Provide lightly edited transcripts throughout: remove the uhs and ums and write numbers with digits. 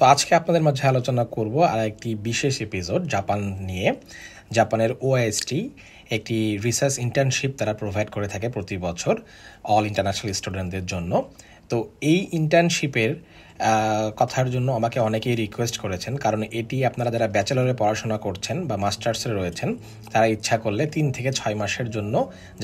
তো আজকে আপনাদের মাঝে আলোচনা করব আর একটি বিশেষ এপিসোড জাপান নিয়ে। জাপানের ওআইএসটি একটি রিসার্চ ইন্টার্নশিপ তারা প্রোভাইড করে থাকে প্রতি বছর অল ইন্টারন্যাশনাল স্টুডেন্টদের জন্য। তো এই ইন্টার্নশিপের কথার জন্য আমাকে অনেকেই রিকোয়েস্ট করেছেন, কারণ এটি আপনারা যারা ব্যাচেলরে পড়াশোনা করছেন বা মাস্টার্সে রয়েছেন তারা ইচ্ছা করলে 3 থেকে 6 মাসের জন্য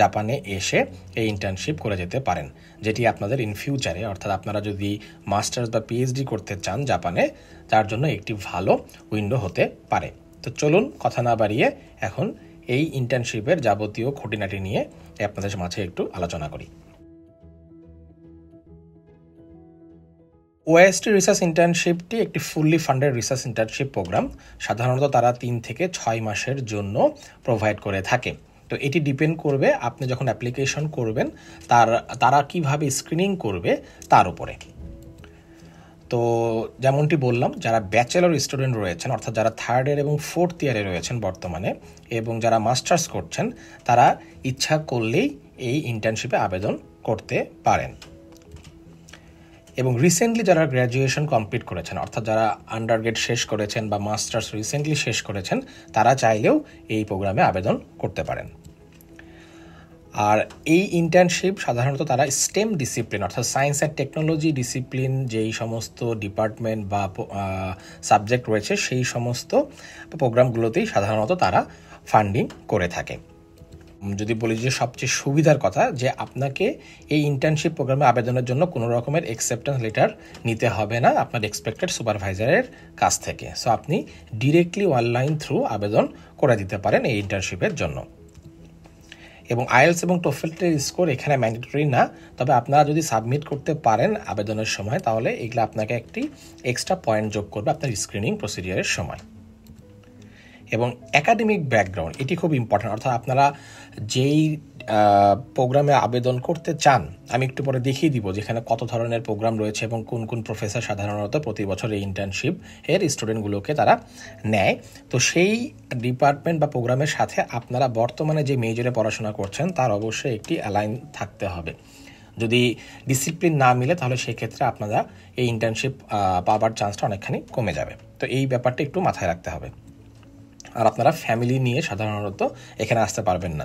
জাপানে এসে এই ইন্টার্নশিপ করে যেতে পারেন, যেটি আপনাদের ইন ফিউচারে অর্থাৎ আপনারা যদি মাস্টার্স বা পিএইচডি করতে চান জাপানে, তার জন্য একটি ভালো উইন্ডো হতে পারে। তো চলুন কথা না বাড়িয়ে এখন এই ইন্টার্নশিপের যাবতীয় খুঁটিনাটি নিয়ে আপনাদের মাঝে একটু আলোচনা করি। ওআইএসটি রিসার্চ ইন্টার্নশিপটি একটি fully funded research internship programme. সাধারণত তারা 3 থেকে 6 মাসের জন্য প্রোভাইড করে থাকে। তো এটি ডিপেন্ড করবে আপনি যখন অ্যাপ্লিকেশন করবেন তারা কিভাবে স্ক্রিনিং করবে তার উপরে। তো যেমনটি বললাম, যারা ব্যাচেলর স্টুডেন্ট রয়েছেন অর্থাৎ যারা 3rd ইয়ার এবং 4th ইয়ারে রয়েছেন বর্তমানে, এবং যারা মাস্টার্স করছেন, তারা ইচ্ছা করলেই এই ইন্টার্নশিপে আবেদন করতে পারেন। এবং রিসেন্টলি যারা গ্র্যাজুয়েশন কমপ্লিট করেছেন অর্থাৎ যারা আন্ডারগ্রেড শেষ করেছেন বা মাস্টার্স রিসেন্টলি শেষ করেছেন, তারা চাইলেও এই প্রোগ্রামে আবেদন করতে পারেন। আর এই ইন্টার্নশিপ সাধারণত তারা স্টেম ডিসিপ্লিন অর্থাৎ সায়েন্স অ্যান্ড টেকনোলজি ডিসিপ্লিন যেই সমস্ত ডিপার্টমেন্ট বা সাবজেক্ট রয়েছে সেই সমস্ত প্রোগ্রামগুলোতেই সাধারণত তারা ফান্ডিং করে থাকে। যদি বলি যে সবচেয়ে সুবিধার কথা, যে আপনাকে এই ইন্টার্নশিপ প্রোগ্রামে আবেদনের জন্য কোনো রকমের অ্যাকসেপ্টেন্স লেটার নিতে হবে না আপনার এক্সপেক্টেড সুপারভাইজারের কাছ থেকে। সো আপনি ডিরেক্টলি অনলাইন থ্রু আবেদন করে দিতে পারেন এই ইন্টার্নশিপের জন্য। এবং আইএলস এবং টোফেলের স্কোর এখানে ম্যান্ডেটরি না, তবে আপনারা যদি সাবমিট করতে পারেন আবেদনের সময়, তাহলে এগুলো আপনাকে একটি এক্সট্রা পয়েন্ট যোগ করবে আপনার স্ক্রিনিং প্রসিডিওরের সময়। এবং একাডেমিক ব্যাকগ্রাউন্ড এটি খুব ইম্পর্ট্যান্ট, অর্থাৎ আপনারা যেই প্রোগ্রামে আবেদন করতে চান, আমি একটু পরে দেখিয়ে দিব যেখানে কত ধরনের প্রোগ্রাম রয়েছে এবং কোন কোন প্রফেসর সাধারণত প্রতি বছর এই ইন্টার্নশিপ এর স্টুডেন্টগুলোকে তারা নেয়। তো সেই ডিপার্টমেন্ট বা প্রোগ্রামের সাথে আপনারা বর্তমানে যে মেজরে পড়াশোনা করছেন তার অবশ্যই একটি অ্যালাইন থাকতে হবে। যদি ডিসিপ্লিন না মিলে তাহলে সেক্ষেত্রে আপনারা এই ইন্টার্নশিপ পাওয়ার চান্সটা অনেকখানি কমে যাবে। তো এই ব্যাপারটা একটু মাথায় রাখতে হবে। আর আপনারা ফ্যামিলি নিয়ে সাধারণত এখানে আসতে পারবেন না।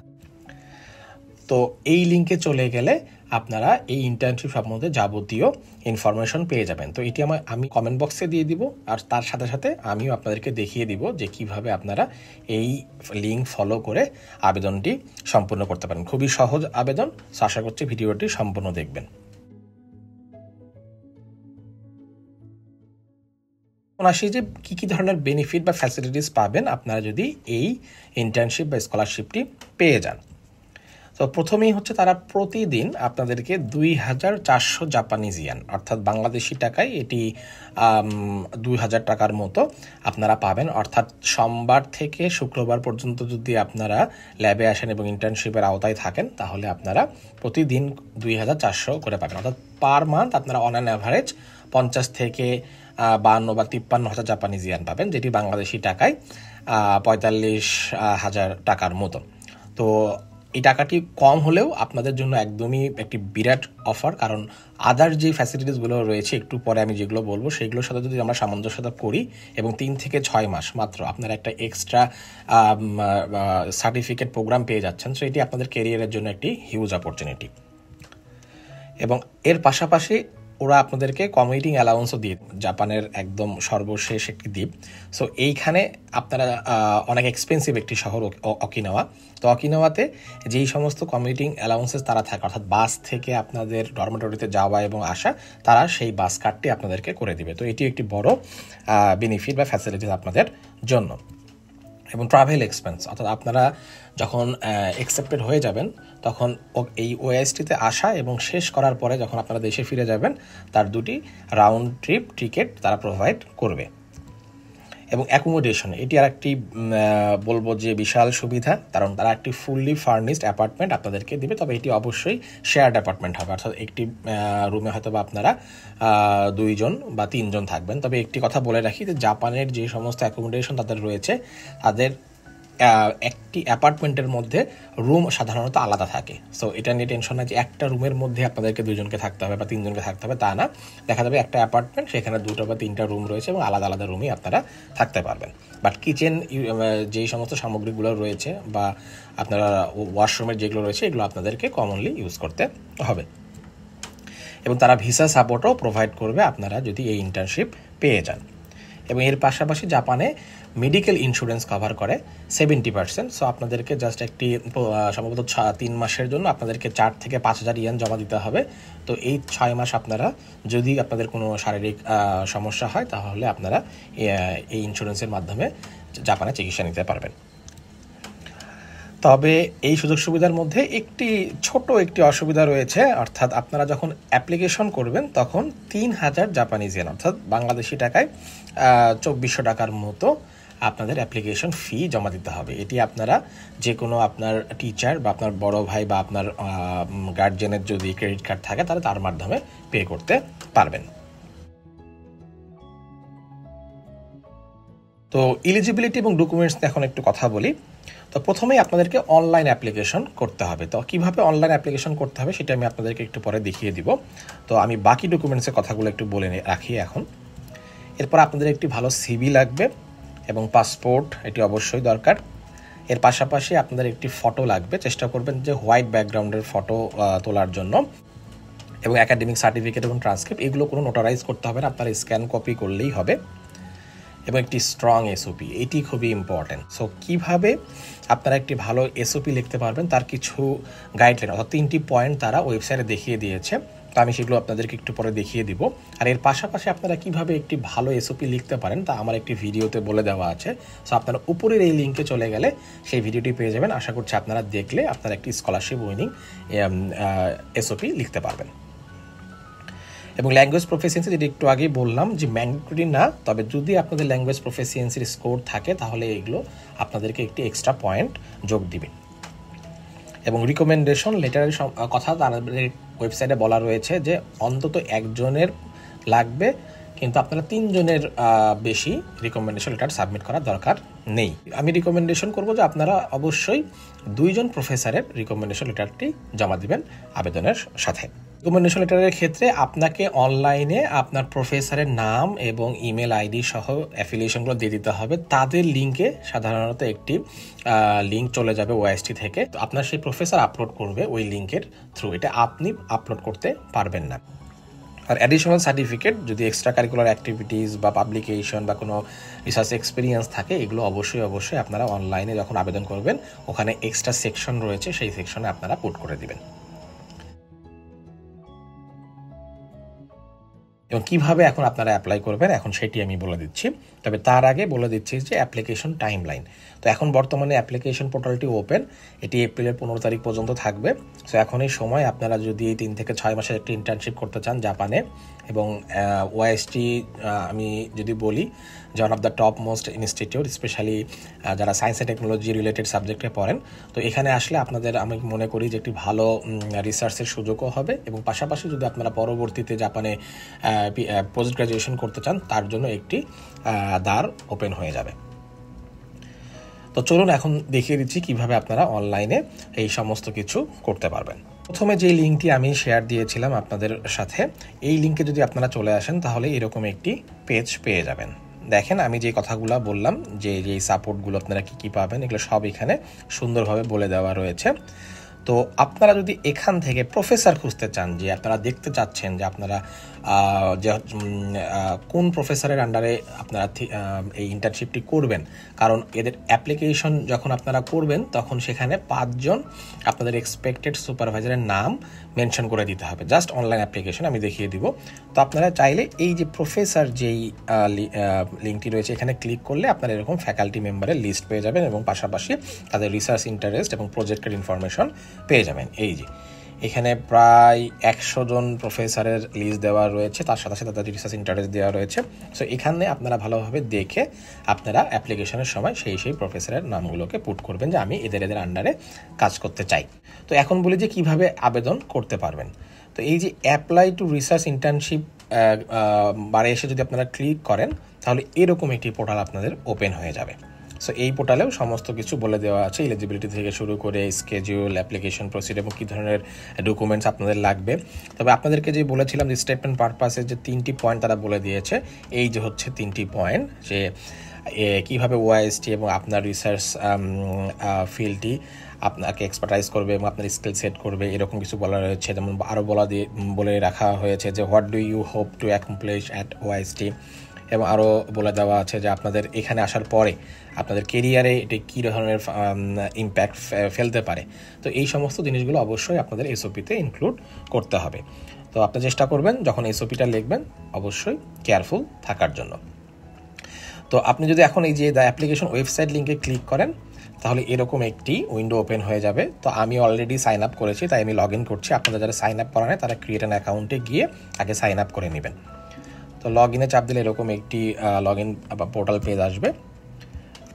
তো এই লিঙ্কে চলে গেলে আপনারা এই ইন্টার্নশিপ সম্বন্ধে যাবতীয় ইনফরমেশন পেয়ে যাবেন। তো এটি আমি কমেন্ট বক্সে দিয়ে দিব, আর তার সাথে সাথে আমিও আপনাদেরকে দেখিয়ে দিব যে কিভাবে আপনারা এই লিঙ্ক ফলো করে আবেদনটি সম্পূর্ণ করতে পারেন। খুবই সহজ আবেদন। আশা করছি ভিডিওটি সম্পূর্ণ দেখবেন। আসি যে কী ধরনের বেনিফিট বা ফ্যাসিলিটিস পাবেন আপনারা যদি এই ইন্টার্নশিপ বা স্কলারশিপটি পেয়ে যান। তো প্রথমেই হচ্ছে তারা প্রতিদিন আপনাদেরকে 2400 জাপানিজ ইয়েন অর্থাৎ বাংলাদেশি টাকায় এটি 2000 টাকার মতো আপনারা পাবেন। অর্থাৎ সোমবার থেকে শুক্রবার পর্যন্ত যদি আপনারা ল্যাবে আসেন এবং ইন্টার্নশিপের আওতায় থাকেন, তাহলে আপনারা প্রতিদিন 2400 করে পাবেন। অর্থাৎ পার মান্থ আপনারা অন অ্যান অ্যাভারেজ 50 থেকে 52 বা 53,000 জাপানিজ ইয়েন পাবেন, যেটি বাংলাদেশি টাকায় 45,000 টাকার মতো। তো এই টাকাটি কম হলেও আপনাদের জন্য একদমই একটি বিরাট অফার, কারণ আদার যে ফ্যাসিলিটিসগুলো রয়েছে একটু পরে আমি যেগুলো বলবো সেগুলোর সাথে যদি আমরা সামঞ্জস্যতা করি এবং 3 থেকে 6 মাস মাত্র আপনারা একটা এক্সট্রা সার্টিফিকেট প্রোগ্রাম পেয়ে যাচ্ছেন। সো এটি আপনাদের ক্যারিয়ারের জন্য একটি হিউজ অপরচুনিটি। এবং এর পাশাপাশি ওরা আপনাদেরকে কমিউটিং অ্যালাউন্সও দিয়ে, জাপানের একদম সর্বশেষ একটি দ্বীপ। সো এইখানে আপনারা অনেক এক্সপেন্সিভ একটি শহর অকিনাওয়া। তো অকিনাওয়াতে যেই সমস্ত কমিউটিং অ্যালাউন্সেস তারা থাকে, অর্থাৎ বাস থেকে আপনাদের ডরমেটরিতে যাওয়া এবং আসা, তারা সেই বাস কার্ডটি আপনাদেরকে করে দিবে। তো এটি একটি বড় বেনিফিট বা ফ্যাসিলিটিস আপনাদের জন্য। এবং ট্রাভেল এক্সপেন্স, অর্থাৎ আপনারা যখন অ্যাকসেপ্টেড হয়ে যাবেন তখন এই ওআইএসটিতে আসা এবং শেষ করার পরে যখন আপনারা দেশে ফিরে যাবেন তার 2টি রাউন্ড ট্রিপ টিকিট তারা প্রোভাইড করবে। এবং অ্যাকোমোডেশন এটি আর একটি বলবো যে বিশাল সুবিধা, কারণ তারা একটি ফুললি ফার্নিশড অ্যাপার্টমেন্ট আপনাদেরকে দিবে। তবে এটি অবশ্যই শেয়ার্ড অ্যাপার্টমেন্ট হবে, অর্থাৎ একটি রুমে হয়তো বা আপনারা 2 জন বা 3 জন থাকবেন। তবে একটি কথা বলে রাখি যে জাপানের যে সমস্ত অ্যাকোমোডেশন তাদের রয়েছে, তাদের একটি অ্যাপার্টমেন্টের মধ্যে রুম সাধারণত আলাদা থাকে। সো এটা নিয়ে টেনশন না যে একটা রুমের মধ্যে আপনাদেরকে 2জনকে থাকতে হবে বা 3জনকে থাকতে হবে, তা না। দেখা যাবে একটা অ্যাপার্টমেন্ট, সেখানে 2টা বা 3টা রুম রয়েছে এবং আলাদা আলাদা রুমেই আপনারা থাকতে পারবেন। বাট কিচেন যেই সমস্ত সামগ্রীগুলো রয়েছে বা আপনারা ওয়াশরুমের যেগুলো রয়েছে এগুলো আপনাদেরকে কমনলি ইউজ করতে হবে। এবং তারা ভিসা সাপোর্টও প্রোভাইড করবে আপনারা যদি এই ইন্টার্নশিপ পেয়ে যান। এবং এর পাশাপাশি জাপানে মেডিকেল ইন্স্যুরেন্স কভার করে 70%। সো আপনাদেরকে জাস্ট একটি সম্ভবত 3 মাসের জন্য আপনাদেরকে 4 থেকে 5,000 ইয়েন জমা দিতে হবে। তো এই 6 মাস আপনারা যদি আপনাদের কোনো শারীরিক সমস্যা হয় তাহলে আপনারা এই ইন্স্যুরেন্সের মাধ্যমে জাপানে চিকিৎসা নিতে পারবেন। তবে এই সুযোগ সুবিধার মধ্যে একটি অসুবিধা রয়েছে, অর্থাৎ আপনারা যখন অ্যাপ্লিকেশন করবেন তখন 3,000 জাপানিজ ইয়েন অর্থাৎ বাংলাদেশি টাকায় 2,400 টাকার মতো আপনাদের অ্যাপ্লিকেশন ফি জমা দিতে হবে। এটি আপনারা যে কোনো আপনার টিচার বা আপনার বড় ভাই বা আপনার গার্জিয়ানের যদি ক্রেডিট কার্ড থাকে তাহলে তার মাধ্যমে পে করতে পারবেন। তো এলিজিবিলিটি এবং ডকুমেন্টস এখন একটু কথা বলি। তো প্রথমেই আপনাদেরকে অনলাইন অ্যাপ্লিকেশন করতে হবে। তো কীভাবে অনলাইন অ্যাপ্লিকেশন করতে হবে সেটা আমি আপনাদেরকে একটু পরে দেখিয়ে দিব। তো আমি বাকি ডকুমেন্টসের কথাগুলো একটু বলে রাখি এখন। এরপর আপনাদের একটি ভালো সিভি লাগবে এবং পাসপোর্ট, এটি অবশ্যই দরকার। এর পাশাপাশি আপনাদের একটি ফটো লাগবে, চেষ্টা করবেন যে হোয়াইট ব্যাকগ্রাউন্ডের ফটো তোলার জন্য। এবং একাডেমিক সার্টিফিকেট এবং ট্রান্সক্রিপ্ট এগুলো কোনো নোটারাইজ করতে হবে না, আপনারা স্ক্যান কপি করলেই হবে। এবং একটি স্ট্রং এসওপি, এটি খুবই ইম্পর্ট্যান্ট। সো কীভাবে আপনারা একটি ভালো এসওপি লিখতে পারবেন তার কিছু গাইডলাইন অর্থাৎ 3টি পয়েন্ট তারা ওয়েবসাইটে দেখিয়ে দিয়েছে। তো আমি সেগুলো আপনাদেরকে একটু পরে দেখিয়ে দিব। আর এর পাশাপাশি আপনারা কিভাবে একটি ভালো এসওপি লিখতে পারেন তা আমার একটি ভিডিওতে বলে দেওয়া আছে। সো আপনারা উপরের এই লিঙ্কে চলে গেলে সেই ভিডিওটি পেয়ে যাবেন। আশা করছি আপনারা দেখলে আপনারা একটি স্কলারশিপ উইনিং এসওপি লিখতে পারবেন। এবং ল্যাঙ্গুয়েজ প্রফিসিয়েন্সি, যেটি একটু আগেই বললাম যে ম্যান্ডেটরি না, তবে যদি আপনাদের ল্যাঙ্গুয়েজ প্রফিসিয়েন্সির স্কোর থাকে তাহলে এগুলো আপনাদেরকে একটি এক্সট্রা পয়েন্ট যোগ দিবে। এবং রিকমেন্ডেশন লেটারের কথা তাদের ওয়েবসাইটে বলা রয়েছে যে অন্তত 1জনের লাগবে, কিন্তু আপনারা 3জনের বেশি রিকমেন্ডেশন লেটার সাবমিট করার দরকার নেই। আমি রিকমেন্ডেশন করব যে আপনারা অবশ্যই 2জন প্রফেসরের রিকমেন্ডেশন লেটারটি জমা দিবেন আবেদনের সাথে। রিকমেন্ডেশন লেটারের ক্ষেত্রে আপনাকে অনলাইনে আপনার প্রফেসরের নাম এবং ইমেল আইডি সহ অ্যাফিলিয়েশনগুলো দিয়ে দিতে হবে। তাদের লিঙ্কে সাধারণত একটি লিঙ্ক চলে যাবে ওআইএসটি থেকে, তো আপনার সেই প্রফেসর আপলোড করবে ওই লিঙ্কের থ্রু, এটা আপনি আপলোড করতে পারবেন না। আর অ্যাডিশনাল সার্টিফিকেট যদি এক্সট্রা কারিকুলার অ্যাক্টিভিটিস বা পাবলিকেশন বা কোনো রিসার্চ এক্সপিরিয়েন্স থাকে এগুলো অবশ্যই আপনারা অনলাইনে যখন আবেদন করবেন ওখানে এক্সট্রা সেকশন রয়েছে, সেই সেকশনে আপনারা পুট করে দিবেন। এবং কীভাবে এখন আপনারা অ্যাপ্লাই করবেন এখন সেটি আমি বলে দিচ্ছি। তবে তার আগে বলে দিচ্ছি যে অ্যাপ্লিকেশন টাইমলাইন। তো এখন বর্তমানে অ্যাপ্লিকেশন পোর্টালটি ওপেন, এটি এপ্রিলের 15 তারিখ পর্যন্ত থাকবে। সো এখন এই সময় আপনারা যদি 3 থেকে 6 মাসের একটি ইন্টার্নশিপ করতে চান জাপানে, এবং ওআইএসটি আমি যদি বলি যে one of the top most institute, specially যারা সায়েন্স অ্যান্ড টেকনোলজি রিলেটেড সাবজেক্টে পড়েন, তো এখানে আসলে আপনাদের আমি মনে করি যে একটি ভালো রিসার্চের সুযোগও হবে। এবং পাশাপাশি যদি আপনারা পরবর্তীতে জাপানে পোস্ট গ্রাজুয়েশন করতে চান তার জন্য একটি দ্বার ওপেন হয়ে যাবে। তো চলুন এখন দেখিয়ে দিচ্ছি কিভাবে আপনারা অনলাইনে এই সমস্ত কিছু করতে পারবেন। প্রথমে যে লিঙ্কটি আমি শেয়ার দিয়েছিলাম আপনাদের সাথে, এই লিঙ্কে যদি আপনারা চলে আসেন তাহলে এরকম একটি পেজ পেয়ে যাবেন। দেখেন আমি যে কথাগুলো বললাম যে এই সাপোর্টগুলো আপনারা কী পাবেন এগুলো সব এখানে সুন্দরভাবে বলে দেওয়া রয়েছে। তো আপনারা যদি এখান থেকে প্রফেসর খুঁজতে চান, যে আপনারা দেখতে চাচ্ছেন যে আপনারা যে কোন প্রফেসরের আন্ডারে আপনারা এই ইন্টার্নশিপটি করবেন, কারণ এদের অ্যাপ্লিকেশন যখন আপনারা করবেন তখন সেখানে 5জন আপনাদের এক্সপেক্টেড সুপারভাইজারের নাম মেনশন করে দিতে হবে। জাস্ট অনলাইন অ্যাপ্লিকেশন আমি দেখিয়ে দিব। তো আপনারা চাইলে এই যে প্রফেসর যেই লিঙ্কটি রয়েছে এখানে ক্লিক করলে আপনারা এরকম ফ্যাকাল্টি মেম্বারের লিস্ট পেয়ে যাবেন এবং পাশাপাশি তাদের রিসার্চ ইন্টারেস্ট এবং প্রজেক্টের ইনফরমেশন পেয়ে যাবেন। এই যে এখানে প্রায় 100 জন প্রফেসরের লিস্ট দেওয়া রয়েছে, তার সাথে সাথে তাদের রিসার্চ ইন্টারেস্ট দেওয়া রয়েছে। সো এখানে আপনারা ভালোভাবে দেখে আপনারা অ্যাপ্লিকেশনের সময় সেই প্রফেসরের নামগুলোকে পুট করবেন যে আমি এদের আন্ডারে কাজ করতে চাই। তো এখন বলি যে কিভাবে আবেদন করতে পারবেন। তো এই যে অ্যাপ্লাই টু রিসার্চ ইন্টার্নশিপ বারে এসে যদি আপনারা ক্লিক করেন তাহলে এরকম একটি পোর্টাল আপনাদের ওপেন হয়ে যাবে। সো এই পোর্টালেও সমস্ত কিছু বলে দেওয়া আছে, এলিজিবিলিটি থেকে শুরু করে স্কেডিউল, অ্যাপ্লিকেশন প্রসিড এবং কী ধরনের ডকুমেন্টস আপনাদের লাগবে। তবে আপনাদেরকে যে বলেছিলাম যে স্টেটমেন্ট পারপাসের যে 3টি পয়েন্ট তারা বলে দিয়েছে, এই যে হচ্ছে 3টি পয়েন্ট, যে কীভাবে ওআইএসটি এবং আপনার রিসার্চ ফিল্ডটি আপনাকে এক্সপার্টাইজ করবে এবং আপনার স্কিল সেট করবে, এরকম কিছু বলা রয়েছে। যেমন আরও বলে রাখা হয়েছে যে what do you hope to accomplish at OIST, এবং আরও বলে দেওয়া আছে যে আপনাদের এখানে আসার পরে আপনাদের কেরিয়ারে এটি কী ধরনের ইম্প্যাক্ট ফেলতে পারে। তো এই সমস্ত জিনিসগুলো অবশ্যই আপনাদের এসওপিতে ইনক্লুড করতে হবে। তো আপনি চেষ্টা করবেন যখন এসওপিটা লিখবেন অবশ্যই কেয়ারফুল থাকার জন্য। তো আপনি যদি এখন এই যে দ্য অ্যাপ্লিকেশন ওয়েবসাইট লিঙ্কে ক্লিক করেন তাহলে এরকম একটি উইন্ডো ওপেন হয়ে যাবে। তো আমি অলরেডি সাইন আপ করেছি, তাই আমি লগ ইন করছি। আপনারা যারা সাইন আপ করা নেই তারা ক্রিয়েট অ্যান অ্যাকাউন্টে গিয়ে আগে সাইন আপ করে নেবেন। তো লগ ইনে চাপ দিলে এরকম একটি লগ ইন পোর্টাল পেজ আসবে।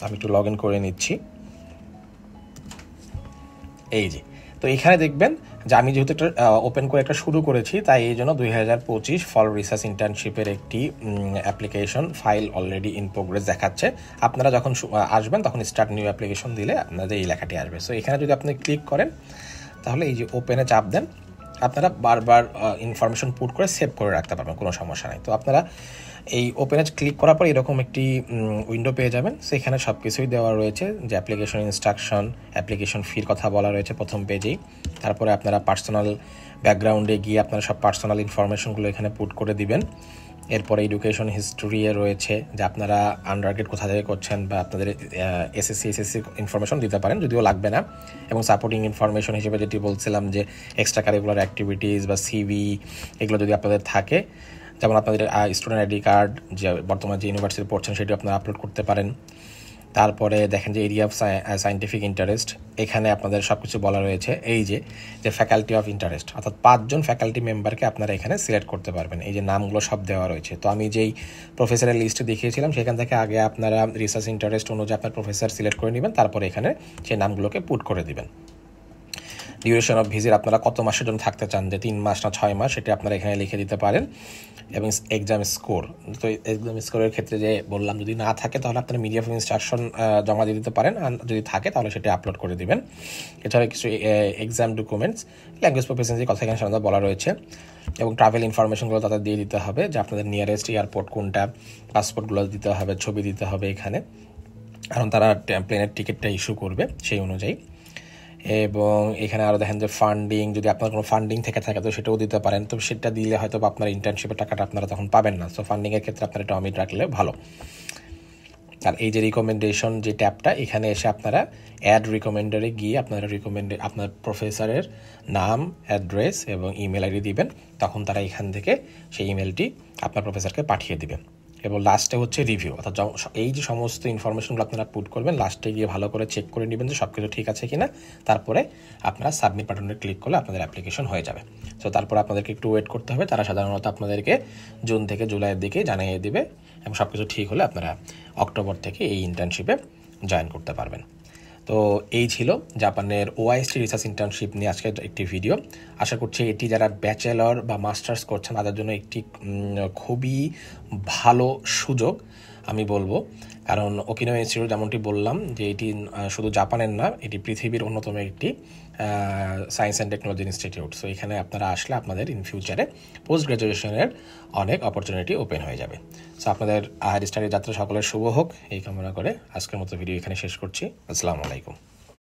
আমি একটু লগ ইন করে নিচ্ছি। এই যে, তো এখানে দেখবেন যে আমি যেহেতু একটা ওপেন করে একটা শুরু করেছি, তাই এই জন্য 2025 ফল রিসার্চ ইন্টার্নশিপের একটি application file already in progress দেখাচ্ছে। আপনারা যখন আসবেন তখন স্টার্ট নিউ অ্যাপ্লিকেশন দিলে আপনাদের এই লেখাটি আসবে। সো এখানে যদি আপনি ক্লিক করেন তাহলে এই যে ওপেনে চাপ দেন, আপনারা বারবার ইনফরমেশন পুট করে সেভ করে রাখতে পারবেন, কোনো সমস্যা নেই। তো আপনারা এই ওপেনে ক্লিক করার পর এরকম একটি উইন্ডো পেয়ে যাবেন। সেখানে সব কিছুই দেওয়া রয়েছে, যে অ্যাপ্লিকেশন ইনস্ট্রাকশন, অ্যাপ্লিকেশন ফির কথা বলা রয়েছে প্রথম পেজেই। তারপরে আপনারা পার্সোনাল ব্যাকগ্রাউন্ডে গিয়ে আপনারা সব পার্সোনাল ইনফরমেশনগুলো এখানে পুট করে দিবেন। এরপরে এডুকেশন হিস্ট্রি রয়েছে, যে আপনারা আন্ডারগ্রেড কোথা থেকে করছেন বা আপনাদের এসএসসি ইনফরমেশন দিতে পারেন, যদিও লাগবে না। এবং সাপোর্টিং ইনফরমেশন হিসেবে যেটি বলছিলাম যে এক্সট্রা কারিকুলার অ্যাক্টিভিটিস বা সিভি, এগুলো যদি আপনাদের থাকে, যেমন আপনাদের স্টুডেন্ট আইডি কার্ড, যে বর্তমানে যে ইউনিভার্সিটি পড়ছেন সেটি আপনারা আপলোড করতে পারেন। তারপরে দেখেন যে এরিয়া অফ সায়েন্টিফিক ইন্টারেস্ট, এখানে আপনাদের সব কিছু বলা রয়েছে। এই যে ফ্যাকাল্টি অফ ইন্টারেস্ট, অর্থাৎ 5 জন ফ্যাকাল্টি মেম্বারকে আপনারা এখানে সিলেক্ট করতে পারবেন। এই যে নামগুলো সব দেওয়া রয়েছে। তো আমি যেই প্রফেসরের লিস্টে দেখিয়েছিলাম সেখান থেকে আগে আপনারা রিসার্চ ইন্টারেস্ট অনুযায়ী আপনার প্রফেসর সিলেক্ট করে নেবেন, তারপরে এখানে সেই নামগুলোকে পুট করে দিবেন। ডিউরেশন অফ ভিজিট, আপনারা কত মাসের জন্য থাকতে চান, যে 3 মাস না 6 মাস, সেটা আপনারা এখানে লিখে দিতে পারেন। এবং এক্সাম স্কোর, তো এক্সাম স্কোরের ক্ষেত্রে যে বললাম যদি না থাকে তাহলে আপনারা মিডিয়া অফ ইনস্ট্রাকশন জমা দিয়ে দিতে পারেন, আর যদি থাকে তাহলে সেটা আপলোড করে দিবেন। এছাড়া কিছু এক্সাম ডকুমেন্টস, ল্যাঙ্গুয়েজ প্রফেশনালির কথা এখানে সাধারণত বলা রয়েছে, এবং ট্রাভেল ইনফরমেশনগুলো তাদের দিয়ে দিতে হবে, যে আপনাদের নিয়ারেস্ট এয়ারপোর্ট কোনটা, পাসপোর্টগুলো দিতে হবে, ছবি দিতে হবে এখানে, কারণ তারা প্লেনের টিকিটটা ইস্যু করবে সেই অনুযায়ী। এবং এখানে আরও দেখেন যে ফান্ডিং, যদি আপনার কোনো ফান্ডিং থেকে থাকে তো সেটাও দিতে পারেন। তো সেটা দিলে হয়তো আপনার ইন্টার্নশিপের টাকাটা আপনারা তখন পাবেন না। সো ফান্ডিংয়ের ক্ষেত্রে আপনারা এটা অমিট রাখলে ভালো। আর এই যে রিকমেন্ডেশন যে ট্যাবটা, এখানে এসে আপনারা অ্যাড রিকমেন্ডারে গিয়ে আপনারা আপনার প্রফেসরের নাম, অ্যাড্রেস এবং ইমেল আইডি দিবেন, তখন তারা এখান থেকে সেই ইমেলটি আপনার প্রফেসরকে পাঠিয়ে দিবেন। এবং লাস্টে হচ্ছে রিভিউ, অর্থাৎ এই যে সমস্ত ইনফরমেশনগুলো আপনারা পুট করবেন, লাস্টে গিয়ে ভালো করে চেক করে নেবেন যে সব কিছু ঠিক আছে কিনা, তারপরে আপনারা সাবমিট বাটনে ক্লিক করলে আপনাদের অ্যাপ্লিকেশন হয়ে যাবে। সো তারপর আপনাদেরকে একটু ওয়েট করতে হবে, তারা সাধারণত আপনাদেরকে জুন থেকে জুলাইয়ের দিকে জানিয়ে দেবে, এবং সব কিছু ঠিক হলে আপনারা অক্টোবর থেকে এই ইন্টার্নশিপে জয়েন করতে পারবেন। তো এই ছিল জাপানের ওআইএসটি রিসার্চ ইন্টার্নশিপ নিয়ে আজকের একটি ভিডিও। আশা করছি এটি যারা ব্যাচেলর বা মাস্টার্স করছেন তাদের জন্য একটি খুবই ভালো সুযোগ আমি বলবো, কারণ ওকিনাওয়া ইনস্টিটিউট যেমনটি বললাম যে এটি শুধু জাপানের না, এটি পৃথিবীর অন্যতম একটি science and technology institute. So এখানে আপনারা আসলে আপনাদের ইন ফিউচারে পোস্ট গ্র্যাজুয়েশনের অনেক অপরচুনিটি ওপেন হয়ে যাবে। সো আপনাদের হায়ার স্টাডির যাত্রা সকলের শুভ হোক এই কামনা করে আজকের মতো ভিডিও এখানে শেষ করছি। আসসালামু আলাইকুম।